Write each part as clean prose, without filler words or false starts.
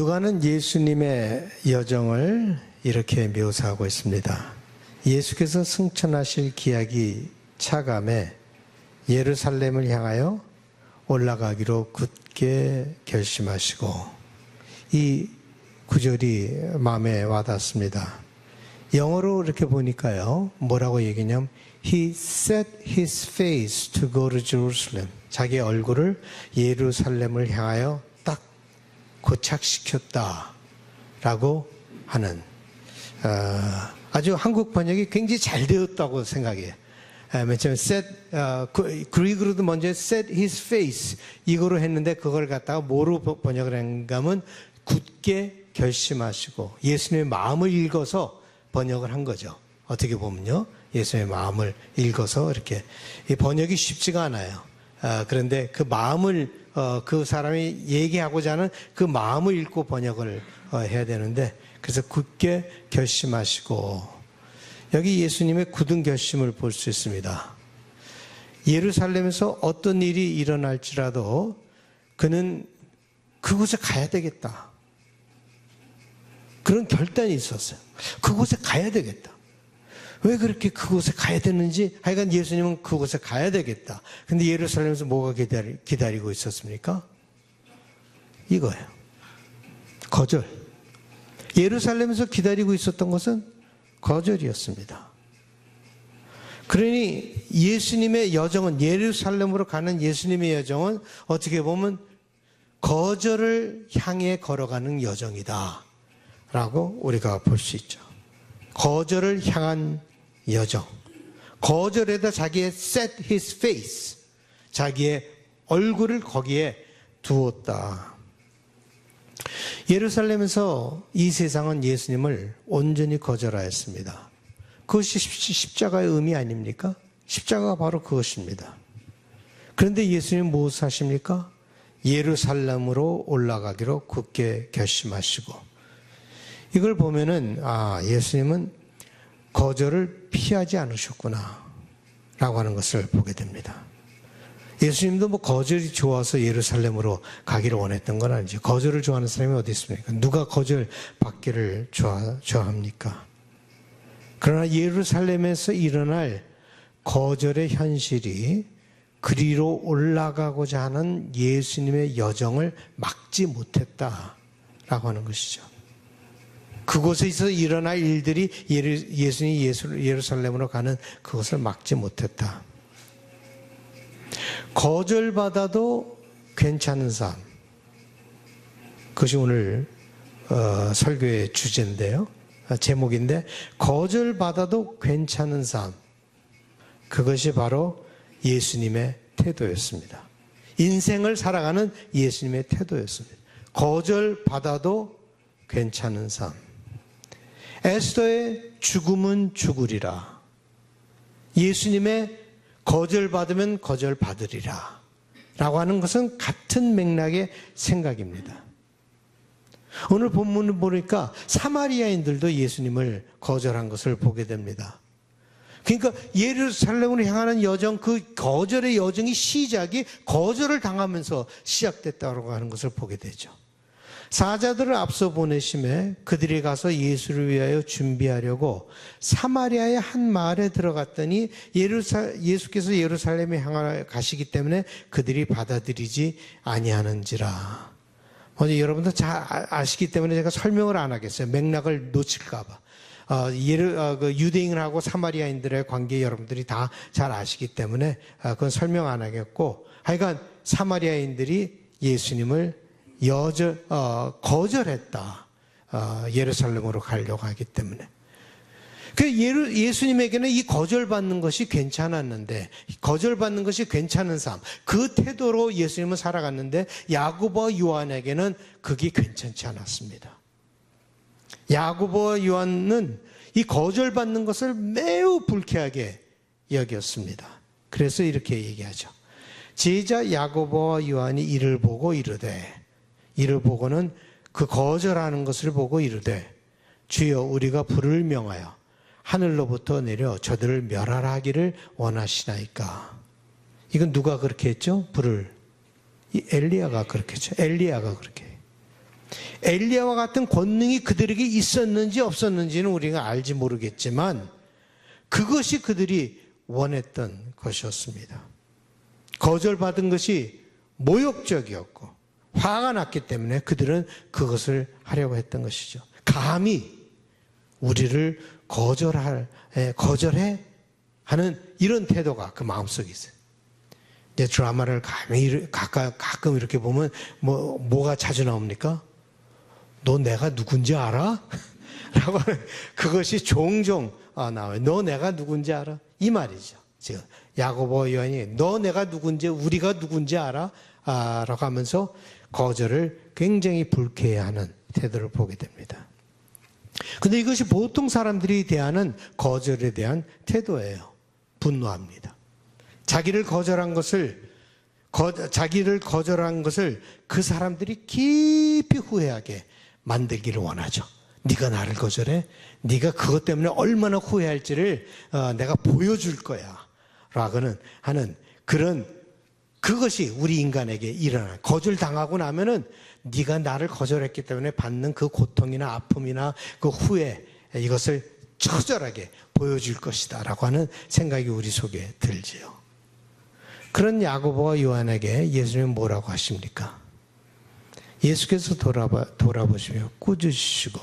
누가는 예수님의 여정을 이렇게 묘사하고 있습니다. 예수께서 승천하실 기약이 차감해 예루살렘을 향하여 올라가기로 굳게 결심하시고, 이 구절이 마음에 와닿습니다. 영어로 이렇게 보니까요, 뭐라고 얘기냐면 He set his face to go to Jerusalem. 자기의 얼굴을 예루살렘을 향하여 딱 고착시켰다라고 하는, 아주 한국 번역이 굉장히 잘 되었다고 생각해요. 맨 처음에 그리그로도 먼저 set his face 이거로 했는데, 그걸 갖다가 뭐로 번역을 했는가 하면 굳게 결심하시고, 예수님의 마음을 읽어서 번역을 한 거죠. 어떻게 보면요, 예수님의 마음을 읽어서 이렇게. 이 번역이 쉽지가 않아요. 그런데 그 마음을, 그 사람이 얘기하고자 하는 그 마음을 읽고 번역을 해야 되는데, 그래서 굳게 결심하시고, 여기 예수님의 굳은 결심을 볼 수 있습니다. 예루살렘에서 어떤 일이 일어날지라도 그는 그곳에 가야 되겠다, 그런 결단이 있었어요. 그곳에 가야 되겠다. 왜 그렇게 그곳에 가야 되는지, 하여간 예수님은 그곳에 가야 되겠다. 근데 예루살렘에서 뭐가 기다리고 있었습니까? 이거예요. 거절. 예루살렘에서 기다리고 있었던 것은 거절이었습니다. 그러니 예수님의 여정은, 예루살렘으로 가는 예수님의 여정은 어떻게 보면 거절을 향해 걸어가는 여정이다 라고 우리가 볼 수 있죠. 거절을 향한 여정. 거절에다 자기의 set his face, 자기의 얼굴을 거기에 두었다. 예루살렘에서 이 세상은 예수님을 온전히 거절하였습니다. 그것이 십자가의 의미 아닙니까? 십자가가 바로 그것입니다. 그런데 예수님은 무엇을 하십니까? 예루살렘으로 올라가기로 굳게 결심하시고, 이걸 보면은, 예수님은 거절을 피하지 않으셨구나 라고 하는 것을 보게 됩니다. 예수님도 뭐 거절이 좋아서 예루살렘으로 가기를 원했던 건 아니죠. 거절을 좋아하는 사람이 어디 있습니까? 누가 거절 받기를 좋아합니까? 그러나 예루살렘에서 일어날 거절의 현실이 그리로 올라가고자 하는 예수님의 여정을 막지 못했다라고 하는 것이죠. 그곳에서 일어날 일들이 예수님이 예루살렘으로 가는 그것을 막지 못했다. 거절받아도 괜찮은 삶. 그것이 오늘 설교의 주제인데요. 제목인데, 거절받아도 괜찮은 삶. 그것이 바로 예수님의 태도였습니다. 인생을 살아가는 예수님의 태도였습니다. 거절받아도 괜찮은 삶. 에스더의 죽음은 죽으리라. 예수님의 거절받으면 거절받으리라 라고 하는 것은 같은 맥락의 생각입니다. 오늘 본문을 보니까 사마리아인들도 예수님을 거절한 것을 보게 됩니다. 그러니까 예루살렘으로 향하는 여정, 그 거절의 여정이 시작이 거절을 당하면서 시작됐다고 하는 것을 보게 되죠. 사자들을 앞서 보내심에 그들이 가서 예수를 위하여 준비하려고 사마리아의 한 마을에 들어갔더니 예수께서 예루살렘에 향하여 가시기 때문에 그들이 받아들이지 아니하는지라. 먼저 여러분도 잘 아시기 때문에 제가 설명을 안 하겠어요. 맥락을 놓칠까 봐. 유대인하고 사마리아인들의 관계 여러분들이 다 잘 아시기 때문에 그건 설명 안 하겠고, 하여간 사마리아인들이 예수님을 거절했다. 예루살렘으로 가려고 하기 때문에. 예수님에게는 이 거절받는 것이 괜찮았는데, 거절받는 것이 괜찮은 삶, 그 태도로 예수님은 살아갔는데, 야고보와 요한에게는 그게 괜찮지 않았습니다. 야고보와 요한은 이 거절받는 것을 매우 불쾌하게 여겼습니다. 그래서 이렇게 얘기하죠. 제자 야고보와 요한이 이를 보고 이르되, 이를 보고는 그 거절하는 것을 보고 이르되, 주여 우리가 불을 명하여 하늘로부터 내려 저들을 멸하라 하기를 원하시나이까. 이건 누가 그렇게 했죠? 불을. 엘리야가 그렇게 했죠. 엘리야가 그렇게 해요. 엘리야와 같은 권능이 그들에게 있었는지 없었는지는 우리가 알지 모르겠지만 그것이 그들이 원했던 것이었습니다. 거절받은 것이 모욕적이었고 화가 났기 때문에 그들은 그것을 하려고 했던 것이죠. 감히 우리를 거절해 하는 이런 태도가 그 마음속에 있어요. 이제 드라마를 가끔 이렇게 보면 뭐가 자주 나옵니까? 너 내가 누군지 알아? 라고 하는 그것이 종종 나와요. 너 내가 누군지 알아? 이 말이죠. 지금 야고보 요한이 너 내가 누군지 우리가 누군지 알아? 라고 하면서 거절을 굉장히 불쾌해하는 태도를 보게 됩니다. 근데 이것이 보통 사람들이 대하는 거절에 대한 태도예요. 분노합니다. 자기를 거절한 것을 그 사람들이 깊이 후회하게 만들기를 원하죠. 네가 나를 거절해? 네가 그것 때문에 얼마나 후회할지를 내가 보여줄 거야. 라고는 하는 그것이 우리 인간에게 일어나는 거절당하고 나면은 네가 나를 거절했기 때문에 받는 그 고통이나 아픔이나 그 후회 이것을 처절하게 보여줄 것이다 라고 하는 생각이 우리 속에 들지요. 그런 야고보와 요한에게 예수님은 뭐라고 하십니까? 예수께서 돌아보시며 꾸짖으시고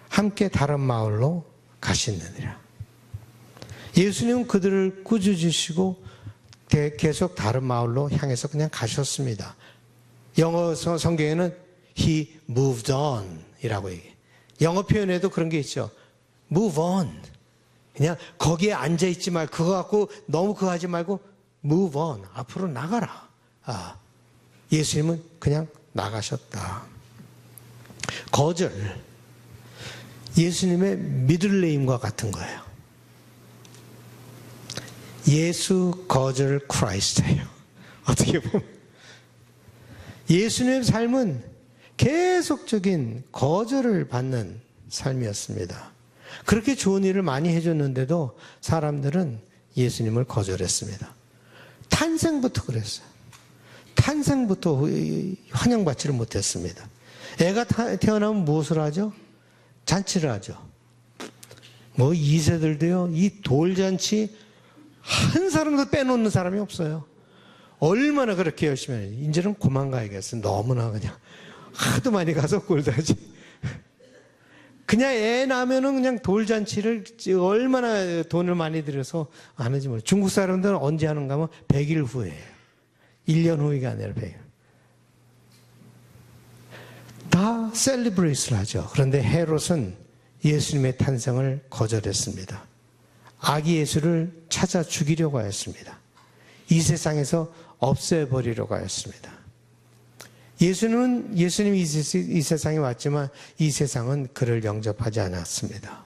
함께 다른 마을로 가시느니라. 예수님은 그들을 꾸짖으시고 계속 다른 마을로 향해서 그냥 가셨습니다. 영어 성경에는 He moved on 이라고 얘기해요. 영어 표현에도 그런 게 있죠. Move on. 그냥 거기에 앉아있지 말고 그거 갖고 너무 그거 하지 말고 Move on. 앞으로 나가라. 예수님은 그냥 나가셨다. 거절. 예수님의 미들네임과 같은 거예요. 예수 거절 크라이스트예요. 어떻게 보면 예수님의 삶은 계속적인 거절을 받는 삶이었습니다. 그렇게 좋은 일을 많이 해줬는데도 사람들은 예수님을 거절했습니다. 탄생부터 그랬어요. 탄생부터 환영받지를 못했습니다. 애가 태어나면 무엇을 하죠? 잔치를 하죠. 2세들도요, 이 돌잔치 한 사람도 빼놓는 사람이 없어요. 얼마나 그렇게 열심히 해요. 이제는 그만 가야겠어요. 너무나 그냥 하도 많이 가서 꼴다지. 그냥 애 낳으면은 그냥 돌잔치를 얼마나 돈을 많이 들여서 안 하지 뭐. 중국 사람들은 언제 하는가 하면 100일 후에예요. 1년 후가 아니라 100일. 다 셀리브레이트를 하죠. 그런데 헤롯은 예수님의 탄생을 거절했습니다. 아기 예수를 찾아 죽이려고 하였습니다. 이 세상에서 없애버리려고 하였습니다. 예수님이 이 세상에 왔지만 이 세상은 그를 영접하지 않았습니다.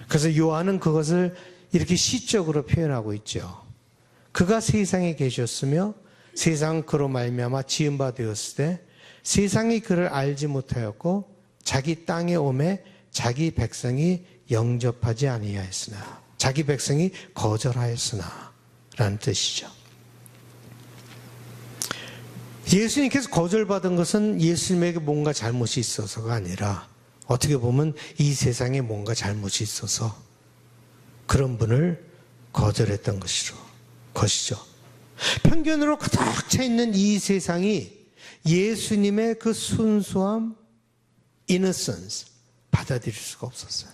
그래서 요한은 그것을 이렇게 시적으로 표현하고 있죠. 그가 세상에 계셨으며 세상은 그로 말미암아 지은 바 되었을 때 세상이 그를 알지 못하였고 자기 땅에 오매 자기 백성이 영접하지 아니하였으나 자기 백성이 거절하였으나 라는 뜻이죠. 예수님께서 거절받은 것은 예수님에게 뭔가 잘못이 있어서가 아니라 어떻게 보면 이 세상에 뭔가 잘못이 있어서 그런 분을 거절했던 것이죠. 편견으로 가득 차 있는 이 세상이 예수님의 그 순수함, innocence 받아들일 수가 없었어요.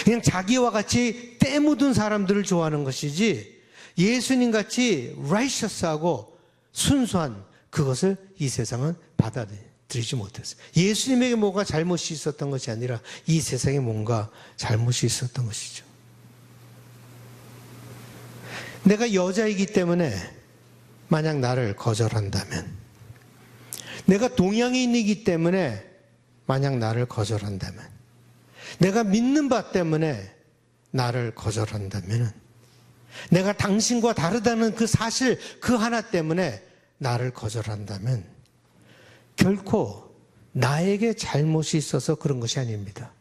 그냥 자기와 같이 때 묻은 사람들을 좋아하는 것이지 예수님 같이 righteous하고 순수한 그것을 이 세상은 받아들이지 못했어요. 예수님에게 뭔가 잘못이 있었던 것이 아니라 이 세상에 뭔가 잘못이 있었던 것이죠. 내가 여자이기 때문에 만약 나를 거절한다면, 내가 동양인이기 때문에 만약 나를 거절한다면, 내가 믿는 바 때문에 나를 거절한다면, 내가 당신과 다르다는 그 사실 그 하나 때문에 나를 거절한다면 결코 나에게 잘못이 있어서 그런 것이 아닙니다.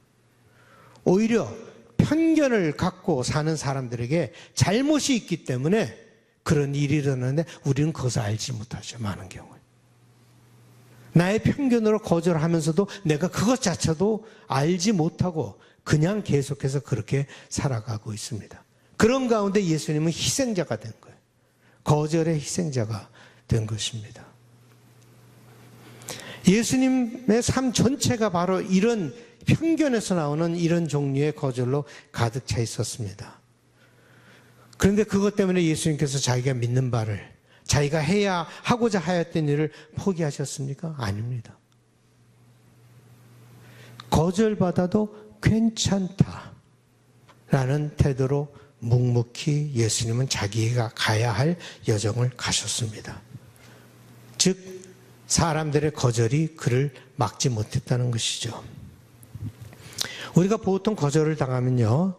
오히려 편견을 갖고 사는 사람들에게 잘못이 있기 때문에 그런 일이 일어나는데 우리는 그것을 알지 못하죠. 많은 경우에. 나의 편견으로 거절하면서도 내가 그것 자체도 알지 못하고 그냥 계속해서 그렇게 살아가고 있습니다. 그런 가운데 예수님은 희생자가 된 거예요. 거절의 희생자가 된 것입니다. 예수님의 삶 전체가 바로 이런 편견에서 나오는 이런 종류의 거절로 가득 차 있었습니다. 그런데 그것 때문에 예수님께서 자기가 믿는 바를, 자기가 해야 하고자 하였던 일을 포기하셨습니까? 아닙니다. 거절받아도 괜찮다라는 태도로 묵묵히 예수님은 자기가 가야 할 여정을 가셨습니다. 즉 사람들의 거절이 그를 막지 못했다는 것이죠. 우리가 보통 거절을 당하면요,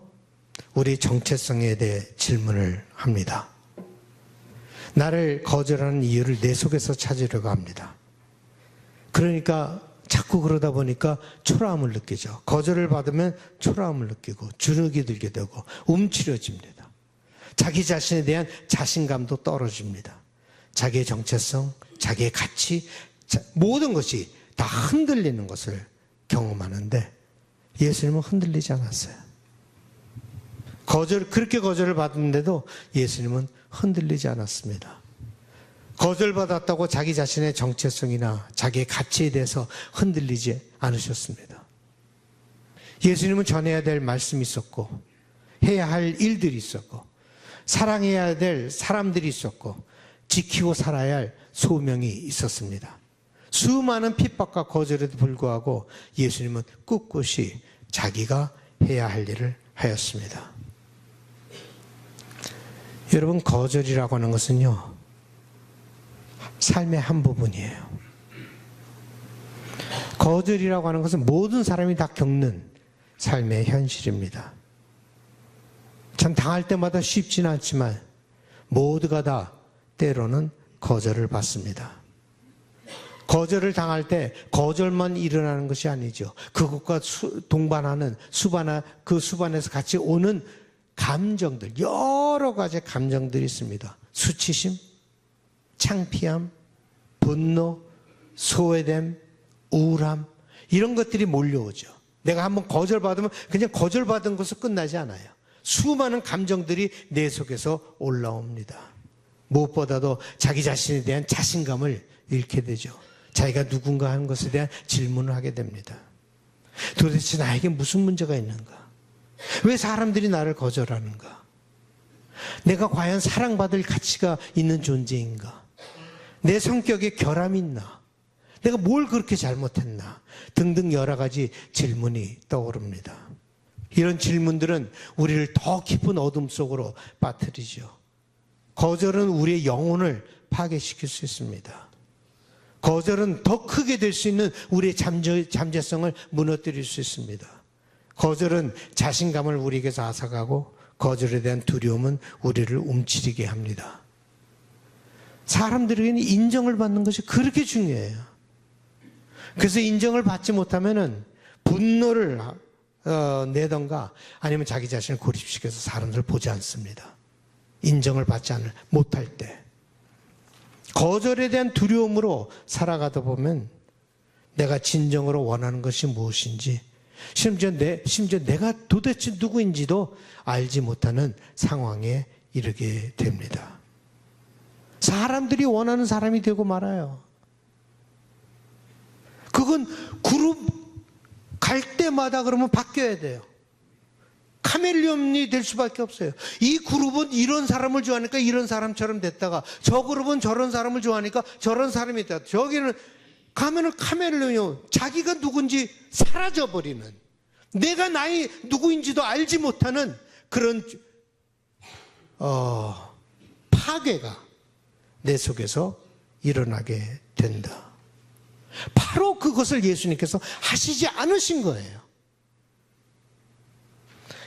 우리 정체성에 대해 질문을 합니다. 나를 거절하는 이유를 내 속에서 찾으려고 합니다. 그러니까 자꾸 그러다 보니까 초라함을 느끼죠. 거절을 받으면 초라함을 느끼고 주눅이 들게 되고 움츠려집니다. 자기 자신에 대한 자신감도 떨어집니다. 자기의 정체성, 자기의 가치, 모든 것이 다 흔들리는 것을 경험하는데 예수님은 흔들리지 않았어요. 그렇게 거절을 받았는데도 예수님은 흔들리지 않았습니다. 거절받았다고 자기 자신의 정체성이나 자기의 가치에 대해서 흔들리지 않으셨습니다. 예수님은 전해야 될 말씀이 있었고, 해야 할 일들이 있었고, 사랑해야 될 사람들이 있었고, 지키고 살아야 할 소명이 있었습니다. 수많은 핍박과 거절에도 불구하고 예수님은 꿋꿋이 자기가 해야 할 일을 하였습니다. 여러분, 거절이라고 하는 것은요, 삶의 한 부분이에요. 거절이라고 하는 것은 모든 사람이 다 겪는 삶의 현실입니다. 참 당할 때마다 쉽지는 않지만 모두가 다 때로는 거절을 받습니다. 거절을 당할 때 거절만 일어나는 것이 아니죠. 그것과 동반하는 그 수반에서 같이 오는 감정들, 여러 가지 감정들이 있습니다. 수치심, 창피함, 분노, 소외됨, 우울함, 이런 것들이 몰려오죠. 내가 한번 거절받으면 그냥 거절받은 것으로 끝나지 않아요. 수많은 감정들이 내 속에서 올라옵니다. 무엇보다도 자기 자신에 대한 자신감을 잃게 되죠. 자기가 누군가 하는 것에 대한 질문을 하게 됩니다. 도대체 나에게 무슨 문제가 있는가? 왜 사람들이 나를 거절하는가? 내가 과연 사랑받을 가치가 있는 존재인가? 내 성격에 결함이 있나? 내가 뭘 그렇게 잘못했나? 등등 여러 가지 질문이 떠오릅니다. 이런 질문들은 우리를 더 깊은 어둠 속으로 빠뜨리죠. 거절은 우리의 영혼을 파괴시킬 수 있습니다. 거절은 더 크게 될 수 있는 우리의 잠재성을 무너뜨릴 수 있습니다. 거절은 자신감을 우리에게서 앗아가고 거절에 대한 두려움은 우리를 움츠리게 합니다. 사람들에게는 인정을 받는 것이 그렇게 중요해요. 그래서 인정을 받지 못하면은 분노를 내던가 아니면 자기 자신을 고립시켜서 사람들을 보지 않습니다. 인정을 받지 못할 때. 거절에 대한 두려움으로 살아가다 보면 내가 진정으로 원하는 것이 무엇인지, 심지어 내가 도대체 누구인지도 알지 못하는 상황에 이르게 됩니다. 사람들이 원하는 사람이 되고 말아요. 그건 그룹 갈 때마다 그러면 바뀌어야 돼요. 카멜레온이 될 수밖에 없어요. 이 그룹은 이런 사람을 좋아하니까 이런 사람처럼 됐다가 저 그룹은 저런 사람을 좋아하니까 저런 사람이 됐다. 저기는 가면은 카멜레온이 자기가 누군지 사라져버리는, 내가 나의 누구인지도 알지 못하는 그런 파괴가 내 속에서 일어나게 된다. 바로 그것을 예수님께서 하시지 않으신 거예요.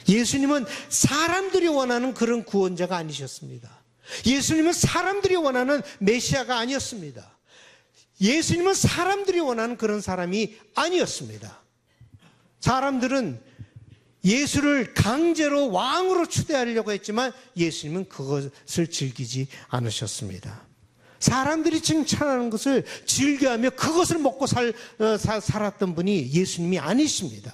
예수님은 사람들이 원하는 그런 구원자가 아니셨습니다. 예수님은 사람들이 원하는 메시아가 아니었습니다. 예수님은 사람들이 원하는 그런 사람이 아니었습니다. 사람들은 예수를 강제로 왕으로 추대하려고 했지만 예수님은 그것을 즐기지 않으셨습니다. 사람들이 칭찬하는 것을 즐겨하며 그것을 먹고 살았던 분이 예수님이 아니십니다.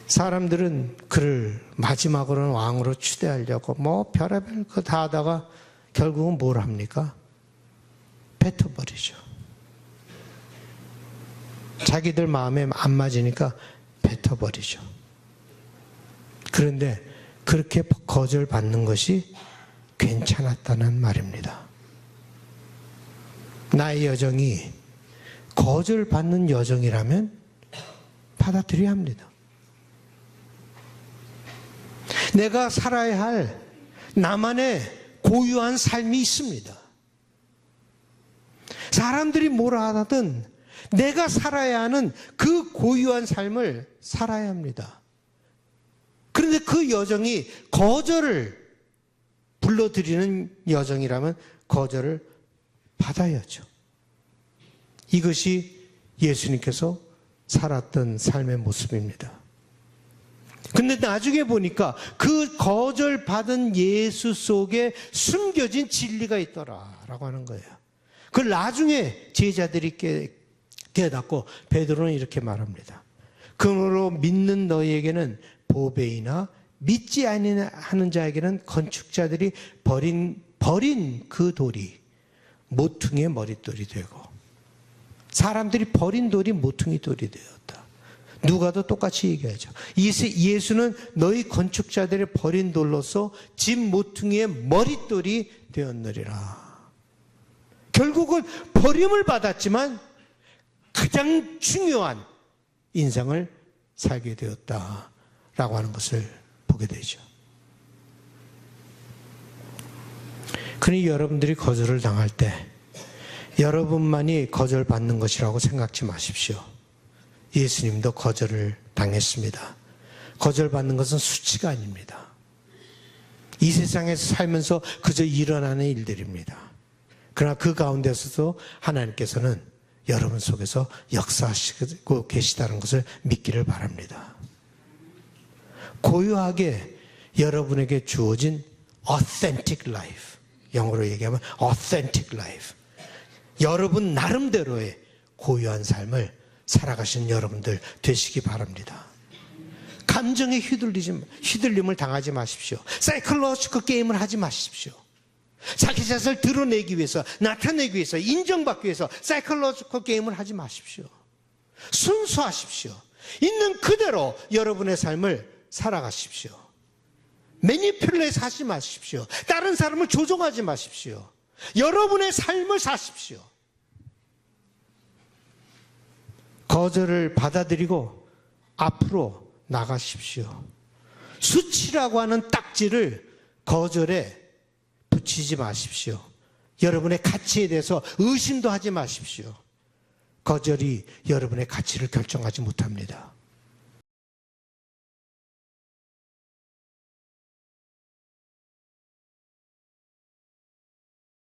사람들은 그를 마지막으로는 왕으로 추대하려고 별의별 거 다 하다가 결국은 뭘 합니까? 뱉어버리죠. 자기들 마음에 안 맞으니까 뱉어버리죠. 그런데 그렇게 거절받는 것이 괜찮았다는 말입니다. 나의 여정이 거절받는 여정이라면 받아들여야 합니다. 내가 살아야 할 나만의 고유한 삶이 있습니다. 사람들이 뭐라 하든 내가 살아야 하는 그 고유한 삶을 살아야 합니다. 그런데 그 여정이 거절을 불러들이는 여정이라면 거절을 받아야죠. 이것이 예수님께서 살았던 삶의 모습입니다. 근데 나중에 보니까 그 거절받은 예수 속에 숨겨진 진리가 있더라라고 하는 거예요. 그걸 나중에 제자들이 깨닫고 베드로는 이렇게 말합니다. 그러므로 믿는 너희에게는 보배이나 믿지 아니하는 자에게는 건축자들이 버린 그 돌이 모퉁이의 머릿돌이 되고, 사람들이 버린 돌이 모퉁이 돌이 되었다. 누가도 똑같이 얘기하죠. 예수는 너희 건축자들이 버린 돌로서 집 모퉁이의 머릿돌이 되었느리라. 결국은 버림을 받았지만 가장 중요한 인생을 살게 되었다라고 하는 것을 보게 되죠. 그러니 여러분들이 거절을 당할 때 여러분만이 거절받는 것이라고 생각지 마십시오. 예수님도 거절을 당했습니다. 거절받는 것은 수치가 아닙니다. 이 세상에서 살면서 그저 일어나는 일들입니다. 그러나 그 가운데서도 하나님께서는 여러분 속에서 역사하시고 계시다는 것을 믿기를 바랍니다. 고유하게 여러분에게 주어진 authentic life, 영어로 얘기하면 authentic life, 여러분 나름대로의 고유한 삶을 살아가시는 여러분들 되시기 바랍니다. 감정에 휘둘림을 당하지 마십시오. 사이클로지컬 게임을 하지 마십시오. 자기 자신을 드러내기 위해서, 나타내기 위해서, 인정받기 위해서 사이클로지컬 게임을 하지 마십시오. 순수하십시오. 있는 그대로 여러분의 삶을 살아가십시오. 매니플레이트 하지 마십시오. 다른 사람을 조종하지 마십시오. 여러분의 삶을 사십시오. 거절을 받아들이고 앞으로 나가십시오. 수치라고 하는 딱지를 거절에 붙이지 마십시오. 여러분의 가치에 대해서 의심도 하지 마십시오. 거절이 여러분의 가치를 결정하지 못합니다.